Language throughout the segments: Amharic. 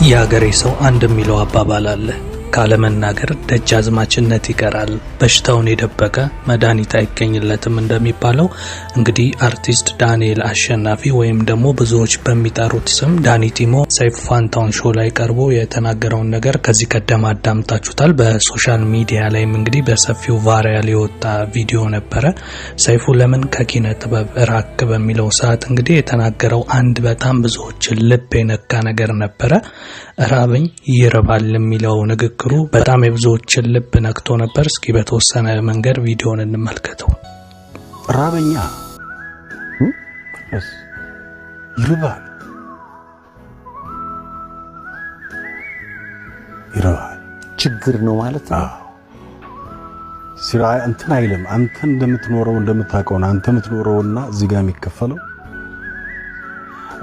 የሀገሬ ሰው አንድ የሚለው አባባል አለ። ካለመናገር ደጃዝማችነት ይቀራል፣ በሽታውን የደበቀ መድኃኒት አይገኝለትም እንደሚባለው እንግዲህ አርቲስት ዳንኤል አሸናፊ ወይም ደግሞ ብዙዎች በሚጠሩት ስም ዳኒ ቲሞ ሰይፉ ፋንታሁን ሾው ላይ ቀርቦ የተናገረውን ነገር ከዚህ ቀደም አዳምጣችሁታል። በሶሻል ሚዲያ ላይም እንግዲህ በሰፊው ቫይራል የወጣ ቪዲዮ ነበረ። ሰይፉ ለምን ከኪነ ጥበብ ራቅ በሚለው ሰዓት እንግዲህ የተናገረው አንድ በጣም ብዙዎችን ልብ የነካ ነገር ነበረ። ራበኝ ይርባል የሚለው ንግግሩ በጣም የብዙዎችን ልብ ነክቶ ነበር። እስኪ በተወሰነ መንገድ ቪዲዮን እንመልከተው። ራበኛ ይርባል ችግር ነው ማለት ነው። ሲራ እንትን አይልም። አንተ እንደምትኖረው እንደምታውቀው አንተ የምትኖረውና እዚህ ጋር የሚከፈለው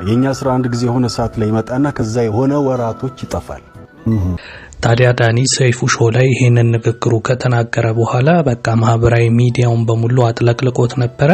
የኛ ስራ አንድ ጊዜ የሆነ ሰዓት ላይ ይመጣና ከዛ የሆነ ወራቶች ይጠፋል። ታዲያ ዳኒ ሰይፉ ሾው ላይ ይሄንን ንግግሩ ከተናገረ በኋላ በቃ ማህበራዊ ሚዲያውን በሙሉ አጥለቅልቆት ነበረ።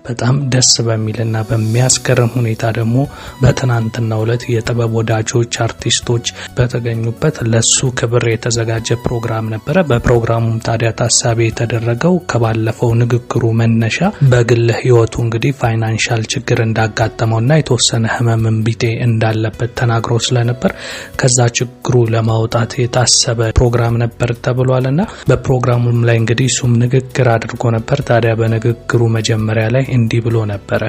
በጣም ደስ በሚልና በሚያስገርም ሁኔታ ደግሞ በትናንትናው ዕለት የጥበብ ወዳጆች አርቲስቶች በተገኙበት ለሱ ክብር የተዘጋጀ ፕሮግራም ነበረ። በፕሮግራሙም ታዲያ ታሳቢ የተደረገው ከባለፈው ንግግሩ መነሻ በግል ህይወቱ እንግዲህ ፋይናንሻል ችግር እንዳጋጠመውና የተወሰነ ህመም ቢጤ እንዳለበት ተናግሮ ስለነበር ከዛ ችግሩ ለማውጣት የታሰበ ፕሮግራም ነበር ተብሏልና በፕሮግራሙም ላይ እንግዲህ ሱም ንግግር አድርጎ ነበር። ታዲያ በንግግሩ መጀመሪያ ላይ እንዲህ ብሎ ነበረ።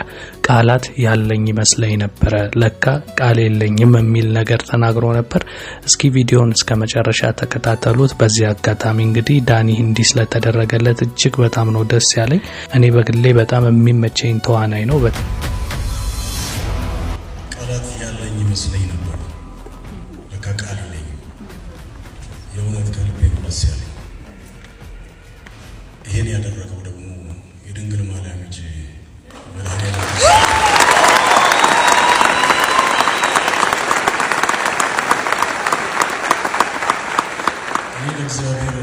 ቃላት ያለኝ ይመስለኝ ነበረ፣ ለካ ቃል የለኝም የሚል ነገር ተናግሮ ነበር። እስኪ ቪዲዮን እስከ መጨረሻ ተከታተሉት። በዚህ አጋጣሚ እንግዲህ ዳኒ እንዲህ ስለተደረገለት እጅግ በጣም ነው ደስ ያለኝ። እኔ በግሌ በጣም የሚመቸኝ ተዋናይ ነው። ቃላት ያለኝ ይመስለኝ ነበር፣ ለካ ቃል የለኝም። የእውነት ከልቤ ነው ደስ ያለኝ። ይሄን ያደረገው ደግሞ የድንግል ማርያም ልጅ መድኃኒዓለም እኔ ለእግዚአብሔር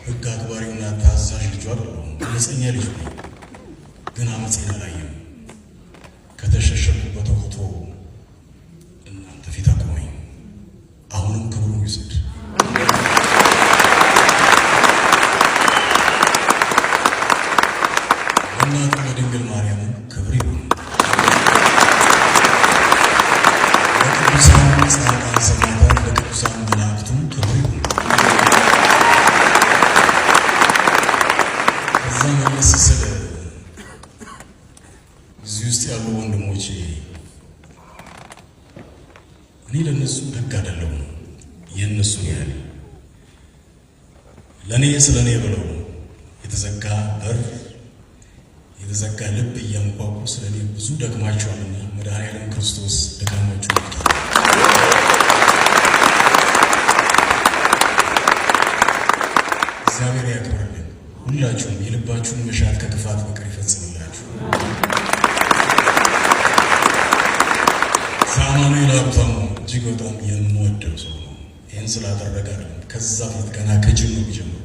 ሕግ አክባሪውና ታዛዥ ልጁ አይደለሁም። አመፀኛ ልጅ ነኝ፣ ግን አመፄን አላየም። ከተሸሸጉበት ወጥቶ እናንተ ፊት አቆመኝ። አሁንም ክብሩን ይውሰድ። እናቱ ለድንግል ማርያም ክብር ይሁን። ለቅዱሳን ጻድቃን ሰማዕታት፣ ለቅዱሳን መላእክቱም ክብር ይሁን። እዛ መለስ ስለ እዚህ ውስጥ ያሉ ወንድሞቼ እኔ ለነሱ ደግ አይደለሁም። የነሱን ያህል ለኔ ስለኔ ብለው የተዘጋ በር የተዘጋ ልብ እያንኳኩ ስለኔ ብዙ ደክማቸዋልና መድኃኒዓለም ክርስቶስ ደካማችሁ እግዚአብሔር ያክብርልን። ሁላችሁም የልባችሁን መሻት ከክፋት በቀር ይፈጽምላችሁ። ሳሙኤል ሀብታሙ እጅግ በጣም የምወደው ሰው ነው። ይህን ስላደረገ አይደለም፣ ከዛ ፊት ገና ከጅምሩ ጀምሮ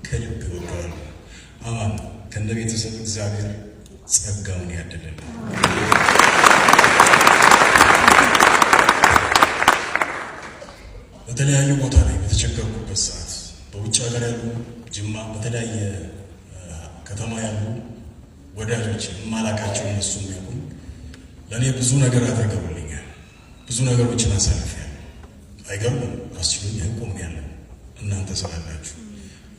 ከልብ ይወደዋል። አማን ከእንደ ቤተሰብ እግዚአብሔር ጸጋውን ያደለልን። በተለያዩ ቦታ ላይ በተቸገርኩበት ሰዓት በውጭ ሀገር ያሉ ጅማ፣ በተለያየ ከተማ ያሉ ወዳጆች የማላቃቸው እነሱ የሚያውቁኝ ለእኔ ብዙ ነገር አድርገውልኛል። ብዙ ነገሮችን አሳልፌያለሁ። አይገርምም? አስችሉኝ አይቆም ያለ እናንተ ስላላችሁ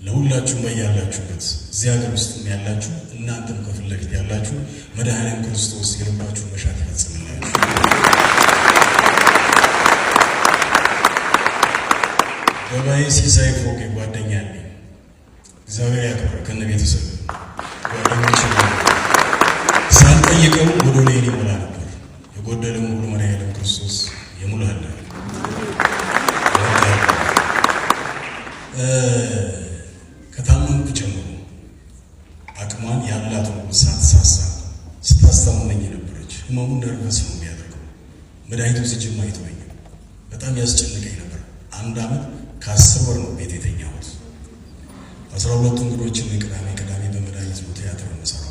ለሁላችሁ ያላችሁበት እዚህ ሀገር ውስጥ ያላችሁ እናንተም ከፊት ለፊት ያላችሁ መድኃኒዓለም ክርስቶስ የልባችሁ መሻት ይፈጽምላችሁ። ገባዬ ሲሳይ ፎቄ ጓደኛ አለኝ። እግዚአብሔር ያክብር። ከነ ቤተሰብ ጓደኞች ሳልጠይቀው ወደ እኔ ይሞላ ነበር። የጎደለው ሁሉ መድኃኒዓለም ክርስቶስ ይሙላል። ከታመምኩ ጀምሮ አቅሟን ያላት ሳትሳሳ ስታስታመመኝ የነበረች ህመሙን ነርቨስ ነው የሚያደርገው። መድኃኒቱ ሲጅማ አይተወኝ በጣም ያስጨንቀኝ ነበር። 1 ዓመት ከ10 ወር ነው ቤት የተኛሁት። 12 እንግዶችን ቅዳሜ በመድኃኒት ነው ቲያትር የምሰራው።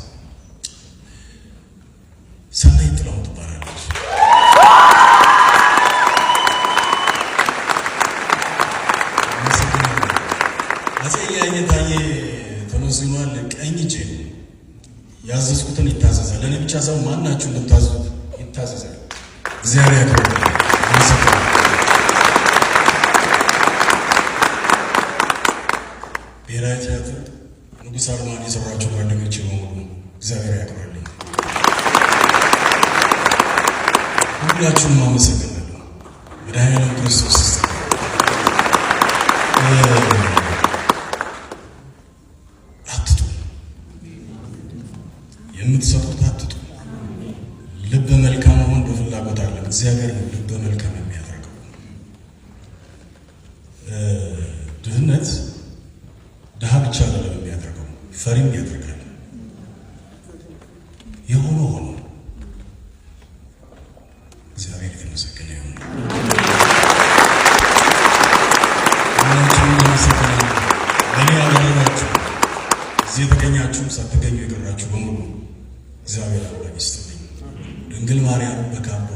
ሰናይ ጥላው ትባላለች። ሁላችሁ እንድታዙ ይታዘዛል። እግዚአብሔር ያክብር። ብሔራዊ ቲያትር ንጉሥ አርማን የሰራችሁ ጓደኞቼ በሙሉ እግዚአብሔር ያክብርልኝ። ሁላችሁንም አመሰግናለሁ። መድኃኒዓለም ክርስቶስ አትጡ፣ የምትሰሩት አትጡ። ልበ መልካም መሆን በፍላጎት አለ። እግዚአብሔር ነው ልበ መልካም የሚያደርገው። ድህነት ድሃ ብቻ አይደለም የሚያደርገው፣ ፈሪም ያደርጋል። የሆነ ሆኖ እግዚአብሔር የተመሰገነ ይሁን። እኔ ያደረጋችሁ እዚህ የተገኛችሁም ሳትገኙ የቀራችሁ በሙሉ እግዚአብሔር አምላክ ይስጥልኝ። ድንግል ማርያም በካባ